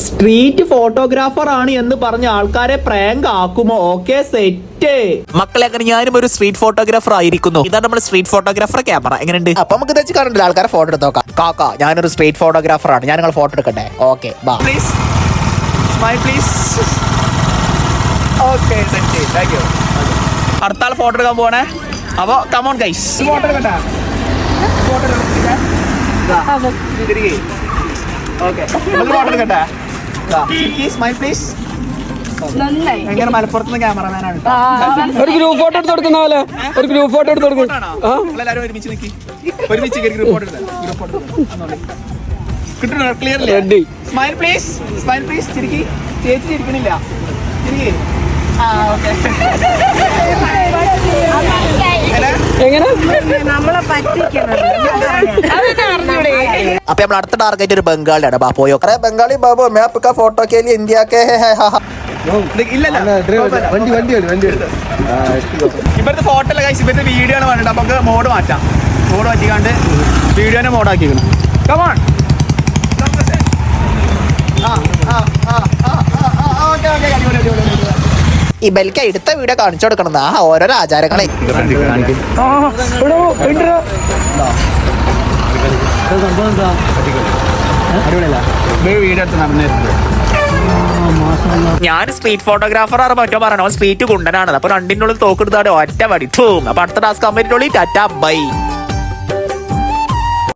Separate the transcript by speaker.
Speaker 1: Street photographer ആണ് എന്ന് പറഞ്ഞ ആൾക്കാരെ പ്രാങ്ക് ആക്കുമോ? ഓക്കെ സെറ്റ്
Speaker 2: മക്കളെ, അങ്ങനെ ഞാനും ഒരു സ്ട്രീറ്റ് ഫോട്ടോഗ്രാഫർ ആയിരിക്കുന്നു. ഇതാണ് നമ്മുടെ സ്ട്രീറ്റ് ഫോട്ടോഗ്രാഫർ ക്യാമറ. എങ്ങനെയുണ്ട്? അപ്പൊ നമുക്ക് തെച്ച് കാണുന്നില്ല, ആൾക്കാരെ ഫോട്ടോ എടുത്ത് നോക്കാം. കാക്ക, ഞാനൊരു സ്ട്രീറ്റ് ഫോട്ടോഗ്രാഫർ ആണ്, ഞാൻ നിങ്ങൾ ഫോട്ടോ എടുക്കട്ടെ? ഓക്കെ, ബാ. അടുത്ത ആൾ ഫോട്ടോ എടുക്കാൻ പോണേ. അപ്പൊ കമോൺ ഗൈസ്, ഫോട്ടോ എടുക്കട്ടെ? ഫോട്ടോ എടുക്കട്ടെ? ഭയങ്കര മലപ്പുറത്തുനിന്ന് ക്യാമറമാനാണ്.
Speaker 3: ഒരു ഗ്രൂപ്പ് ഫോട്ടോ എടുത്ത് കൊടുക്കുന്ന പോലെ ഒരു ഗ്രൂപ്പ് ഫോട്ടോ എടുത്ത് കൊടുക്കും.
Speaker 2: എല്ലാവരും ഒരുമിച്ച് നിൽക്കി, ഒരുമിച്ച് ഗ്രൂപ്പ് ഫോട്ടോ കിട്ടുന്നു. ക്ലിയർ അല്ലേ? Smile please, smile please. ചിരിക്കി, ചേച്ചി ചിരിക്കണില്ല. ചിരിക്കി. അപ്പൊ നമ്മൾ അടുത്ത ടാർഗറ്റ് ഒരു ബംഗാളിയാണ്. ബാ പോയോ ബംഗാളി ബാബു മാപ്പ് കാ ഫോട്ടോ കേ ലിയേ ഇന്ത്യ കേ ഇവരുടെ ഫോട്ടോ അല്ല ഗൈസ്, ഇവരുടെ വീഡിയോ ആണ് വേണ്ടത്. നമുക്ക് മോഡ് മാറ്റാം. മോഡ് മാറ്റിക്കാണ്ട് വീഡിയോനെ മോഡാക്കിക്കണം. കമോൺ. ഈ ബൽക്ക എടുത്ത വീഡിയോ കാണിച്ചു കൊടുക്കണം. ഓരോരോ ആചാരങ്ങളെ ഞാൻ സ്ട്രീറ്റ് ഫോട്ടോഗ്രാഫർ ആണ് മറ്റോ പറയണോ. സ്ട്രീറ്റ് കുണ്ടനാണ്. അപ്പൊ രണ്ടിനുള്ളിൽ തോക്കെടുത്താണ് ഒറ്റ വടി. അപ്പൊ അടുത്ത ടാസ്ക് കമ്പനിക്കുള്ളിൽ ടാറ്റ ബൈ.